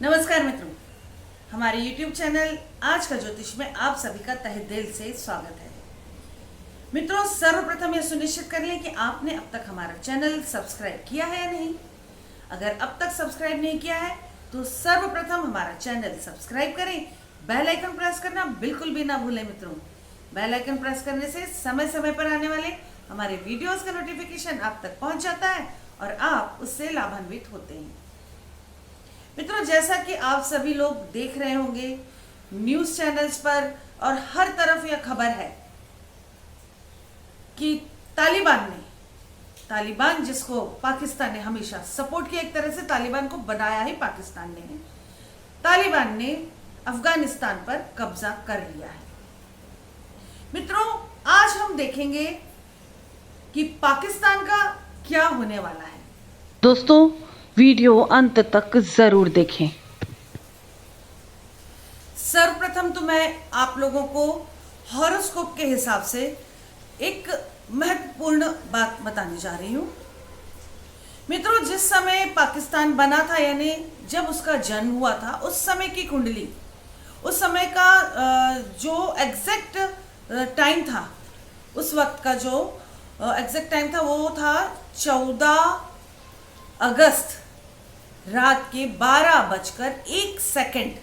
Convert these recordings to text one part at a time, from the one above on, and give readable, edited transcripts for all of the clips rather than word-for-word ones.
नमस्कार मित्रों, हमारे YouTube चैनल आज का ज्योतिष में आप सभी का तहे दिल से स्वागत है। मित्रों, सर्वप्रथम यह सुनिश्चित कर लें कि आपने अब तक हमारा चैनल सब्सक्राइब किया है या नहीं। अगर अब तक सब्सक्राइब नहीं किया है तो सर्वप्रथम हमारा चैनल सब्सक्राइब करें, बेल आइकन प्रेस करना बिल्कुल भी ना भूलें। मित्रों, बेल आइकन प्रेस करने से समय समय पर आने वाले हमारे वीडियोस का नोटिफिकेशन आप तक पहुंच जाता है और आप उससे लाभान्वित होते हैं। मित्रों, जैसा कि आप सभी लोग देख रहे होंगे न्यूज चैनल्स पर और हर तरफ यह खबर है कि तालिबान जिसको पाकिस्तान ने हमेशा सपोर्ट किया, एक तरह से तालिबान को बनाया ही पाकिस्तान ने है, तालिबान ने अफगानिस्तान पर कब्जा कर लिया है। मित्रों, आज हम देखेंगे कि पाकिस्तान का क्या होने वाला है। दोस्तों, वीडियो अंत तक जरूर देखें। सर्वप्रथम तो मैं आप लोगों को हॉरोस्कोप के हिसाब से एक महत्वपूर्ण बात बताने जा रही हूं। मित्रों, जिस समय पाकिस्तान बना था, यानी जब उसका जन्म हुआ था, उस समय की कुंडली, उस समय का जो एग्जैक्ट टाइम था, उस वक्त का जो एग्जैक्ट टाइम था वो था 14 अगस्त रात के 12:01।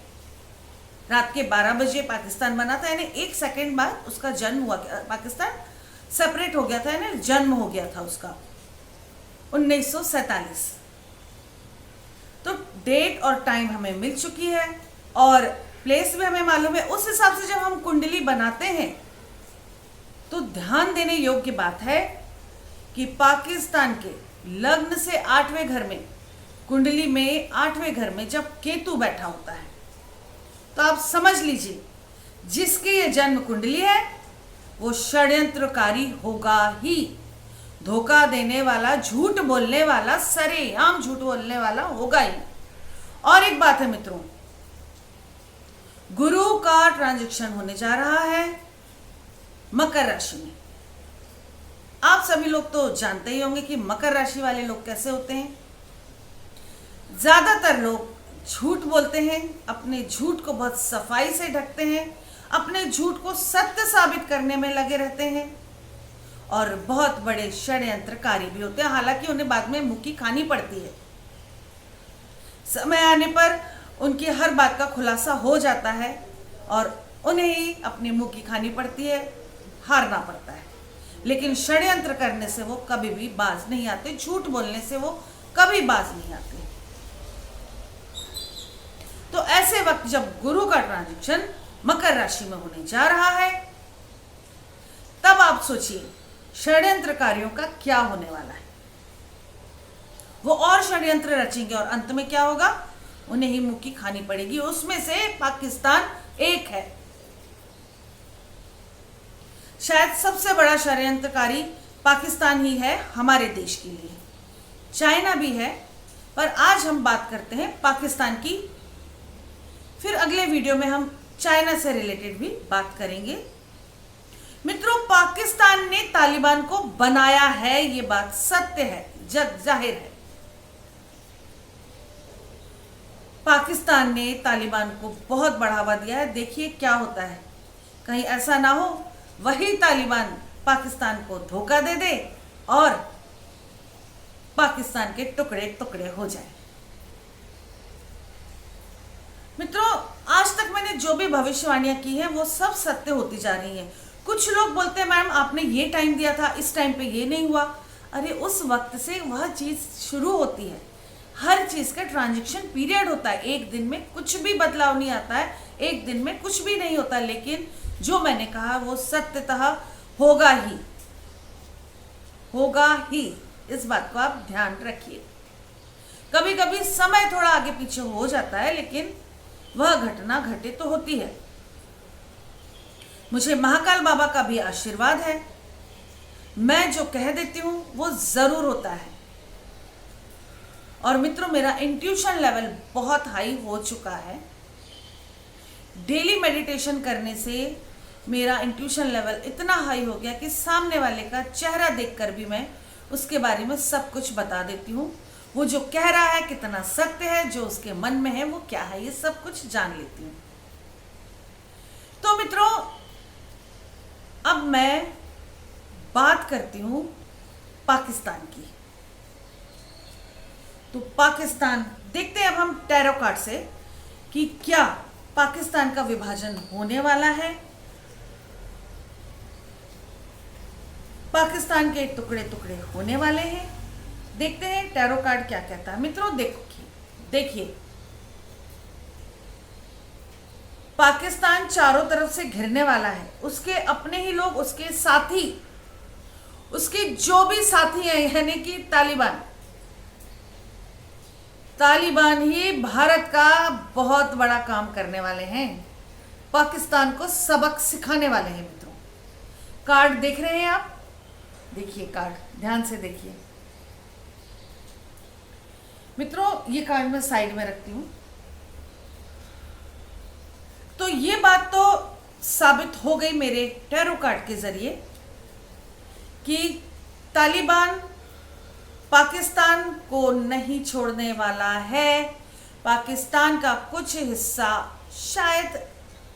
रात के 12 बजे पाकिस्तान बना था, यानी 1 सेकंड बाद उसका जन्म हुआ। पाकिस्तान सेपरेट हो गया था, यानी जन्म हो गया था उसका 1947। तो डेट और टाइम हमें मिल चुकी है और प्लेस भी हमें मालूम है। उस हिसाब से जब हम कुंडली बनाते हैं तो ध्यान देने योग्य बात है कि पाकिस्तान के लग्न से 8वें घर में, कुंडली में 8वें घर में जब केतु बैठा होता है तो आप समझ लीजिए जिसकी ये जन्म कुंडली है वो षड्यंत्रकारी होगा ही। धोखा देने वाला, झूठ बोलने वाला, सरेआम झूठ बोलने वाला होगा ही। और एक बात है मित्रों, गुरु का ट्रांजिशन होने जा रहा है मकर राशि में। आप सभी लोग तो जानते ही होंगे कि मकर राशि वाले लोग कैसे होते हैं। ज्यादातर लोग झूठ बोलते हैं, अपने झूठ को बहुत सफाई से ढकते हैं, अपने झूठ को सत्य साबित करने में लगे रहते हैं और बहुत बड़े षड्यंत्रकारी भी होते हैं। हालांकि उन्हें बाद में मुक्की खानी पड़ती है, समय आने पर उनकी हर बात का खुलासा हो जाता है और उन्हें ही अपनी मुक्की खानी पड़ती है, हारना पड़ता है। लेकिन षड्यंत्र करने से वो कभी भी बाज नहीं आते, झूठ बोलने से वो कभी बाज नहीं आते। तो ऐसे वक्त जब गुरु का ट्रांजिशन मकर राशि में होने जा रहा है, तब आप सोचिए षड्यंत्रकारियों का क्या होने वाला है। वो और षड्यंत्र रचेंगे और अंत में क्या होगा, उन्हें ही मुक्की खानी पड़ेगी। उसमें से पाकिस्तान एक है। शायद सबसे बड़ा षड्यंत्रकारी पाकिस्तान ही है हमारे देश के लिए। चाइना भी है, पर आज हम बात करते हैं पाकिस्तान की। फिर अगले वीडियो में हम चाइना से रिलेटेड भी बात करेंगे। मित्रों, पाकिस्तान ने तालिबान को बनाया है, ये बात सत्य है, जग जाहिर है। पाकिस्तान ने तालिबान को बहुत बढ़ावा दिया है। देखिए क्या होता है, कहीं ऐसा ना हो वही तालिबान पाकिस्तान को धोखा दे दे और पाकिस्तान के टुकड़े टुकड़े हो जाए। मित्रों, आज तक मैंने जो भी भविष्यवाणियां की हैं वो सब सत्य होती जा रही हैं। कुछ लोग बोलते हैं मैम आपने ये टाइम दिया था, इस टाइम पे ये नहीं हुआ। अरे उस वक्त से वह चीज शुरू होती है। हर चीज का ट्रांजिशन पीरियड होता है। एक दिन में कुछ भी बदलाव नहीं आता है, एक दिन में कुछ भी नहीं होता। लेकिन जो मैंने कहा वो सत्यतः होगा ही। इस बात को आप ध्यान रखिए। कभी कभी समय थोड़ा आगे पीछे हो जाता है, लेकिन वह घटना घटित तो होती है। मुझे महाकाल बाबा का भी आशीर्वाद है। मैं जो कह देती हूं वो जरूर होता है। और मित्रों, मेरा इंट्यूशन लेवल बहुत हाई हो चुका है। डेली मेडिटेशन करने से मेरा इंट्यूशन लेवल इतना हाई हो गया कि सामने वाले का चेहरा देखकर भी मैं उसके बारे में सब कुछ बता देती हूँ। वो जो कह रहा है कितना सत्य है, जो उसके मन में है वो क्या है, ये सब कुछ जान लेती हूँ। तो मित्रों, अब मैं बात करती हूँ पाकिस्तान की। तो पाकिस्तान देखते हैं अब हम टैरो कार्ड से कि क्या पाकिस्तान का विभाजन होने वाला है, पाकिस्तान के टुकड़े टुकड़े होने वाले हैं। देखते हैं टैरो कार्ड क्या कहता है। मित्रों देखिए, पाकिस्तान चारों तरफ से घिरने वाला है। उसके अपने ही लोग, उसके साथी, उसके जो भी साथी हैं, यानी कि तालिबान ही भारत का बहुत बड़ा काम करने वाले हैं, पाकिस्तान को सबक सिखाने वाले हैं। मित्रों, कार्ड देख रहे हैं आप? देखिए कार्ड, ध्यान से देखिए मित्रों। ये कार्ड मैं साइड में रखती हूं। तो ये बात तो साबित हो गई मेरे टैरो कार्ड के जरिए कि तालिबान पाकिस्तान को नहीं छोड़ने वाला है। पाकिस्तान का कुछ हिस्सा, शायद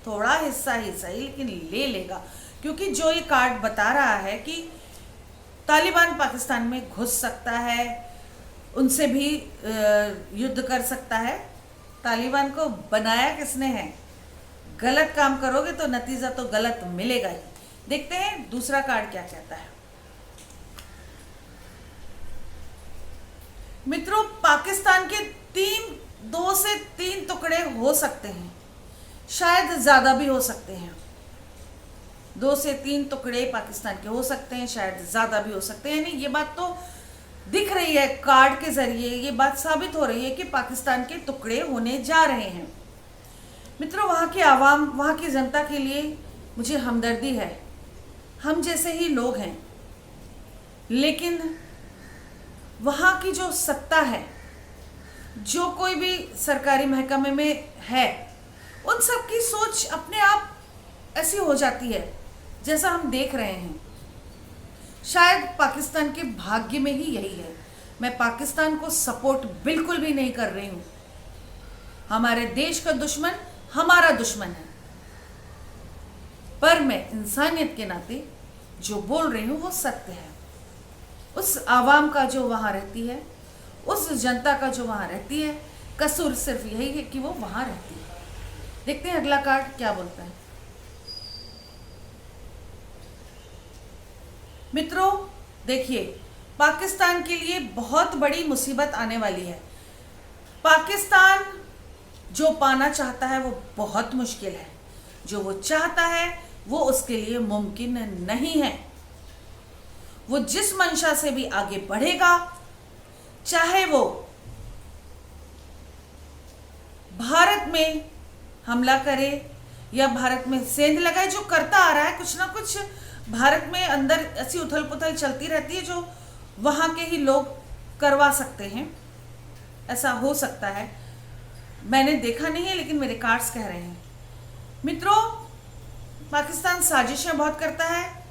थोड़ा हिस्सा ही सही, लेकिन ले लेगा, क्योंकि जो ये कार्ड बता रहा है कि तालिबान पाकिस्तान में घुस सकता है, उनसे भी युद्ध कर सकता है। तालिबान को बनाया किसने है? गलत काम करोगे तो नतीजा तो गलत मिलेगा ही। देखते हैं दूसरा कार्ड क्या कहता है। मित्रों, पाकिस्तान के 2 से 3 टुकड़े हो सकते हैं, शायद ज्यादा भी हो सकते हैं। 2 से 3 टुकड़े पाकिस्तान के हो सकते हैं, शायद ज्यादा भी हो सकते हैं। यानी ये बात तो दिख रही है कार्ड के जरिए, ये बात साबित हो रही है कि पाकिस्तान के टुकड़े होने जा रहे हैं। मित्रों, वहाँ की आवाम, वहाँ की जनता के लिए मुझे हमदर्दी है। हम जैसे ही लोग हैं, लेकिन वहाँ की जो सत्ता है, जो कोई भी सरकारी महकमे में है, उन सब की सोच अपने आप ऐसी हो जाती है जैसा हम देख रहे हैं। शायद पाकिस्तान के भाग्य में ही यही है। मैं पाकिस्तान को सपोर्ट बिल्कुल भी नहीं कर रही हूँ। हमारे देश का दुश्मन हमारा दुश्मन है, पर मैं इंसानियत के नाते जो बोल रही हूँ वो सत्य है। उस आवाम का जो वहाँ रहती है, उस जनता का जो वहाँ रहती है, कसूर सिर्फ यही है कि वो वहाँ रहती है। देखते हैं अगला कार्ड क्या बोलता है। मित्रों देखिए, पाकिस्तान के लिए बहुत बड़ी मुसीबत आने वाली है। पाकिस्तान जो पाना चाहता है वो बहुत मुश्किल है। जो वो चाहता है वो उसके लिए मुमकिन नहीं है। वो जिस मंशा से भी आगे बढ़ेगा, चाहे वो भारत में हमला करे या भारत में सेंध लगाए, जो करता आ रहा है, कुछ ना कुछ भारत में अंदर ऐसी उथल पुथल चलती रहती है जो वहाँ के ही लोग करवा सकते हैं। ऐसा हो सकता है, मैंने देखा नहीं है, लेकिन मेरे कार्ड्स कह रहे हैं। मित्रों, पाकिस्तान साजिशें बहुत करता है,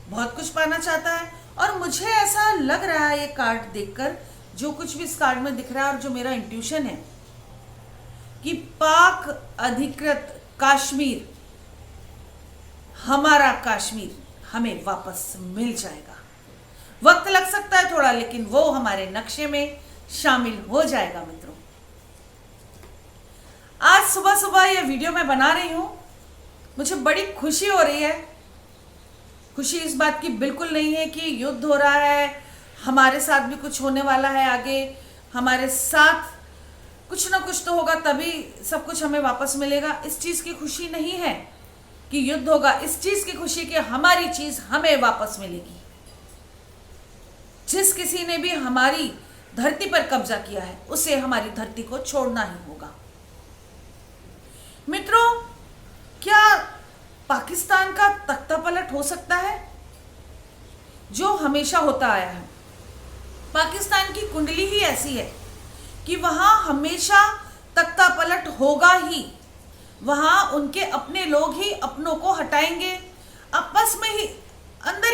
बहुत कुछ पाना चाहता है, और मुझे ऐसा लग रहा है ये कार्ड देखकर, जो कुछ भी इस कार्ड में दिख रहा है और जो मेरा इंट्यूशन है, कि पाक अधिकृत कश्मीर, हमारा कश्मीर हमें वापस मिल जाएगा। वक्त लग सकता है थोड़ा, लेकिन वो हमारे नक्शे में शामिल हो जाएगा। मित्रों, आज सुबह सुबह ये वीडियो मैं बना रही हूं, मुझे बड़ी खुशी हो रही है। खुशी इस बात की बिल्कुल नहीं है कि युद्ध हो रहा है, हमारे साथ भी कुछ होने वाला है, आगे हमारे साथ कुछ ना कुछ तो होगा, तभी सब कुछ हमें वापस मिलेगा। इस चीज की खुशी नहीं है कि युद्ध होगा, इस चीज की खुशी कि हमारी चीज हमें वापस मिलेगी। जिस किसी ने भी हमारी धरती पर कब्जा किया है, उसे हमारी धरती को छोड़ना ही होगा। मित्रों, क्या पाकिस्तान का तख्ता पलट हो सकता है? जो हमेशा होता आया है, पाकिस्तान की कुंडली ही ऐसी है कि वहां हमेशा तख्ता पलट होगा ही। वहां उनके अपने लोग ही अपनों को हटाएंगे, आपस में ही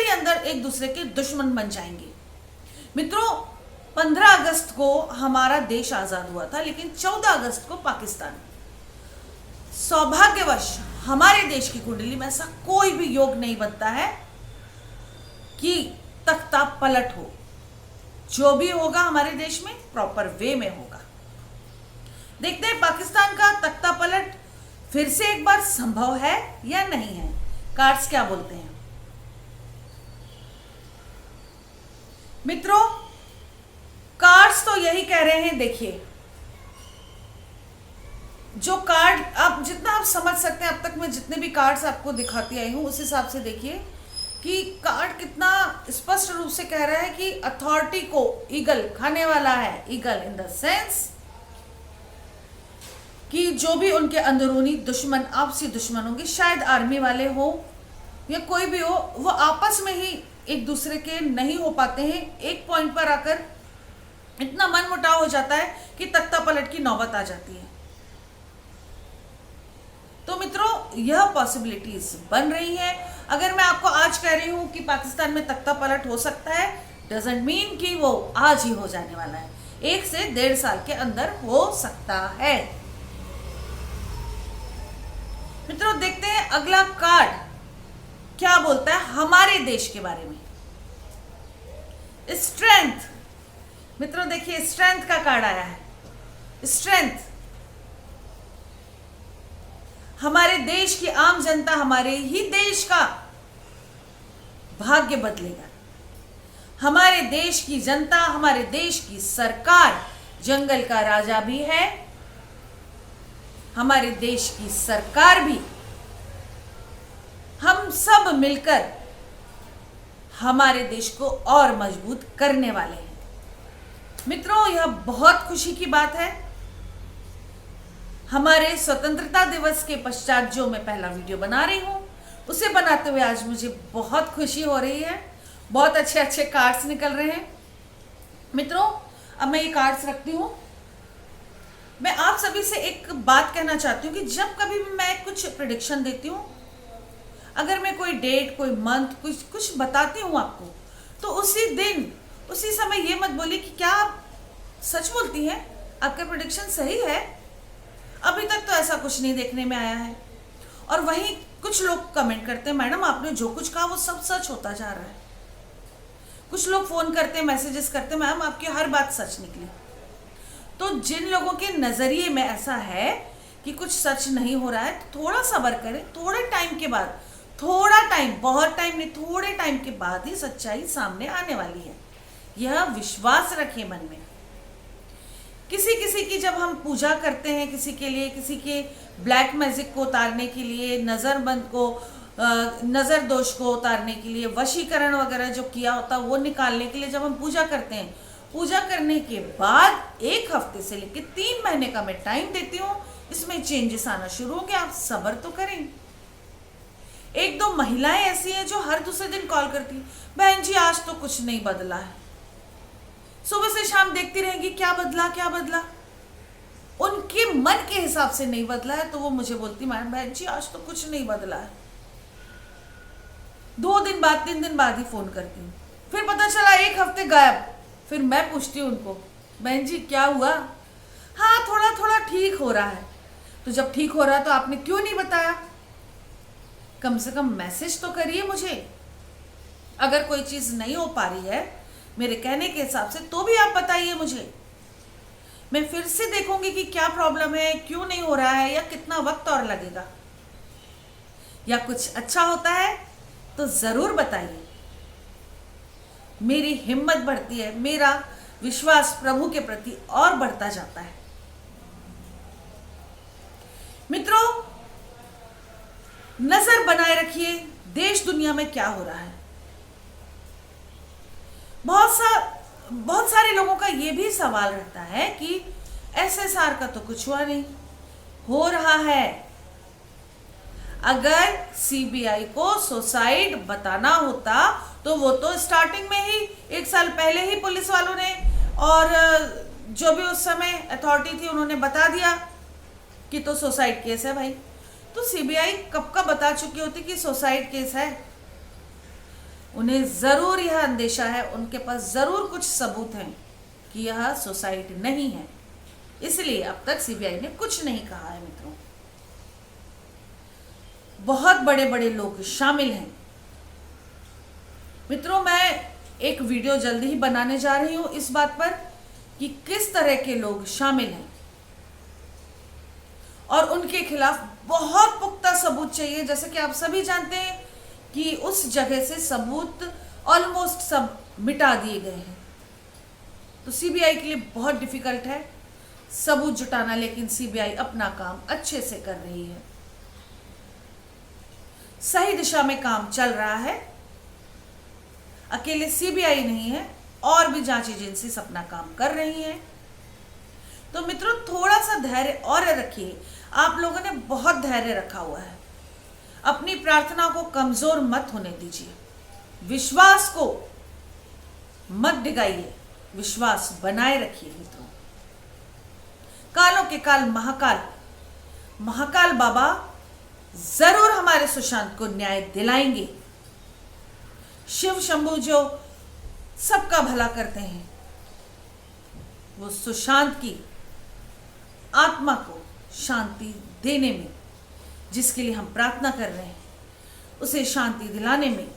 अंदर एक दूसरे के दुश्मन बन जाएंगे। मित्रों, 15 अगस्त को हमारा देश आजाद हुआ था, लेकिन 14 अगस्त को पाकिस्तान। सौभाग्यवश हमारे देश की कुंडली में ऐसा कोई भी योग नहीं बनता है कि तख्ता पलट हो। जो भी होगा हमारे देश में प्रॉपर वे में होगा। देखते हैं पाकिस्तान का तख्ता पलट फिर से एक बार संभव है या नहीं है। कार्ड्स क्या बोलते हैं मित्रों? कार्ड्स तो यही कह रहे हैं। देखिए, जो कार्ड आप जितना आप समझ सकते हैं, अब तक मैं जितने भी कार्ड्स आपको दिखाती आई हूं उस हिसाब से देखिए कि कार्ड कितना स्पष्ट रूप से कह रहा है कि अथॉरिटी को ईगल खाने वाला है। ईगल इन द सेंस कि जो भी उनके अंदरूनी दुश्मन, आपसी दुश्मन होंगे, शायद आर्मी वाले हो या कोई भी हो, वो आपस में ही एक दूसरे के नहीं हो पाते हैं। एक पॉइंट पर आकर इतना मनमुटाव हो जाता है कि तख्ता पलट की नौबत आ जाती है। तो मित्रों, यह पॉसिबिलिटीज बन रही है। अगर मैं आपको आज कह रही हूं कि पाकिस्तान में तख्ता पलट हो सकता है, डजंट मीन कि वो आज ही हो जाने वाला है। 1 से 1.5 साल के अंदर हो सकता है। मित्रों, देखते हैं अगला कार्ड क्या बोलता है हमारे देश के बारे में। स्ट्रेंथ। मित्रों देखिए, स्ट्रेंथ का कार्ड आया है। स्ट्रेंथ, हमारे देश की आम जनता, हमारे ही देश का भाग्य बदलेगा। हमारे देश की जनता, हमारे देश की सरकार जंगल का राजा भी है। हमारे देश की सरकार भी, हम सब मिलकर हमारे देश को और मजबूत करने वाले हैं। मित्रों, यह बहुत खुशी की बात है। हमारे स्वतंत्रता दिवस के पश्चात जो मैं पहला वीडियो बना रही हूं, उसे बनाते हुए आज मुझे बहुत खुशी हो रही है। बहुत अच्छे अच्छे कार्ड्स निकल रहे हैं। मित्रों, अब मैं ये कार्ड्स रखती हूं। मैं आप सभी से एक बात कहना चाहती हूँ कि जब कभी भी मैं कुछ प्रेडिक्शन देती हूँ, अगर मैं कोई डेट, कोई मंथ, कुछ बताती हूँ आपको, तो उसी दिन, उसी समय ये मत बोलिए कि क्या आप सच बोलती हैं, आपका प्रेडिक्शन सही है। अभी तक तो ऐसा कुछ नहीं देखने में आया है। और वहीं कुछ लोग कमेंट करते हैं, मैडम आपने जो कुछ कहा वो सब सच होता जा रहा है। कुछ लोग फोन करते हैं, मैसेजेस करते हैं, मैम आपकी हर बात सच निकली। तो जिन लोगों के नजरिए में ऐसा है कि कुछ सच नहीं हो रहा है, तो थोड़ा सब्र करें। थोड़े टाइम के बाद, थोड़ा टाइम, बहुत टाइम नहीं, थोड़े टाइम के बाद ही सच्चाई सामने आने वाली है। यह विश्वास रखें मन में। किसी किसी की जब हम पूजा करते हैं, किसी के लिए, किसी के ब्लैक मैजिक को उतारने के लिए, नज़रबंद को, नज़र दोष को उतारने के लिए, वशीकरण वगैरह जो किया होता है वो निकालने के लिए जब हम पूजा करते हैं, पूजा करने के बाद 1 हफ्ते से लेकर 3 महीने का मैं टाइम देती हूँ, इसमें चेंजेस आना शुरू हो गए। आप सब्र तो करें। 1-2 महिलाएं ऐसी हैं जो हर दूसरे दिन कॉल करती हैं, बहन जी आज तो कुछ नहीं बदला है। सुबह से शाम देखती रहेंगी क्या बदला क्या बदला। उनके मन के हिसाब से नहीं बदला है तो वो मुझे बोलती, मैडम बहन जी आज तो कुछ नहीं बदला है। 2 दिन बाद, 3 दिन बाद ही फोन करती हूँ। फिर पता चला 1 हफ्ते गायब। फिर मैं पूछती हूँ उनको, बहन जी क्या हुआ? हाँ थोड़ा थोड़ा ठीक हो रहा है। तो जब ठीक हो रहा है तो आपने क्यों नहीं बताया? कम से कम मैसेज तो करिए मुझे। अगर कोई चीज नहीं हो पा रही है मेरे कहने के हिसाब से, तो भी आप बताइए मुझे। मैं फिर से देखूंगी कि क्या प्रॉब्लम है, क्यों नहीं हो रहा है, या कितना वक्त और लगेगा, या कुछ अच्छा होता है तो जरूर बताइए। मेरी हिम्मत बढ़ती है, मेरा विश्वास प्रभु के प्रति और बढ़ता जाता है। मित्रों, नजर बनाए रखिए देश दुनिया में क्या हो रहा है। बहुत सारे लोगों का यह भी सवाल रहता है कि एसएसआर का तो कुछ हुआ नहीं, हो रहा है। अगर सीबीआई को सुसाइड बताना होता तो वो तो स्टार्टिंग में ही 1 साल पहले ही पुलिस वालों ने और जो भी उस समय अथॉरिटी थी उन्होंने बता दिया कि तो सुसाइड केस है भाई। तो सीबीआई कब का बता चुकी होती कि सुसाइड केस है। उन्हें जरूर यह अंदेशा है, उनके पास जरूर कुछ सबूत हैं कि यह सुसाइड नहीं है, इसलिए अब तक सीबीआई ने कुछ नहीं कहा है। मित्रों, बहुत बड़े बड़े लोग शामिल हैं। मित्रों, मैं एक वीडियो जल्दी ही बनाने जा रही हूं इस बात पर कि किस तरह के लोग शामिल हैं और उनके खिलाफ बहुत पुख्ता सबूत चाहिए। जैसे कि आप सभी जानते हैं कि उस जगह से सबूत ऑलमोस्ट सब मिटा दिए गए हैं, तो सीबीआई के लिए बहुत डिफिकल्ट है सबूत जुटाना, लेकिन सीबीआई अपना काम अच्छे से कर रही है, सही दिशा में काम चल रहा है। अकेले सीबीआई नहीं है, और भी जांच एजेंसीज अपना काम कर रही हैं। तो मित्रों, थोड़ा सा धैर्य और रखिए। आप लोगों ने बहुत धैर्य रखा हुआ है, अपनी प्रार्थना को कमजोर मत होने दीजिए, विश्वास को मत डिगाइए, विश्वास बनाए रखिए। मित्रों, कालों के काल महाकाल महाकाल बाबा जरूर हमारे सुशांत को न्याय दिलाएंगे। शिव शंभू जो सबका भला करते हैं, वो सुशांत की आत्मा को शांति देने में, जिसके लिए हम प्रार्थना कर रहे हैं, उसे शांति दिलाने में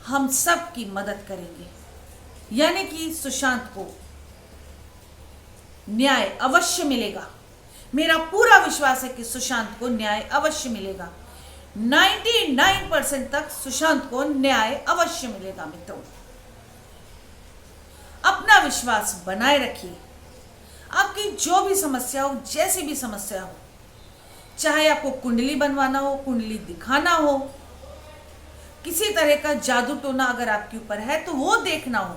हम सब की मदद करेंगे। यानी कि सुशांत को न्याय अवश्य मिलेगा। मेरा पूरा विश्वास है कि सुशांत को न्याय अवश्य मिलेगा। 99% तक सुशांत को न्याय अवश्य मिलेगा। मित्रों, अपना विश्वास बनाए रखिए। आपकी जो भी समस्या हो, जैसी भी समस्या हो, चाहे आपको कुंडली बनवाना हो, कुंडली दिखाना हो, किसी तरह का जादू टोना अगर आपके ऊपर है तो वो देखना हो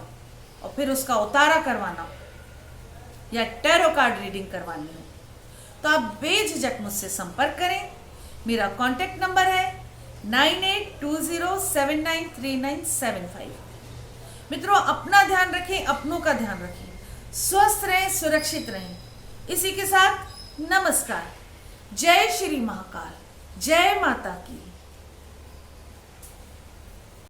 और फिर उसका उतारा करवाना हो, या टैरो कार्ड रीडिंग करवानी हो, तो आप बेझिझक मुझसे संपर्क करें। मेरा कांटेक्ट नंबर है 9820793975। मित्रों, अपना ध्यान रखें, अपनों का ध्यान रखें, स्वस्थ रहें, सुरक्षित रहें। इसी के साथ नमस्कार। जय श्री महाकाल, जय माता की।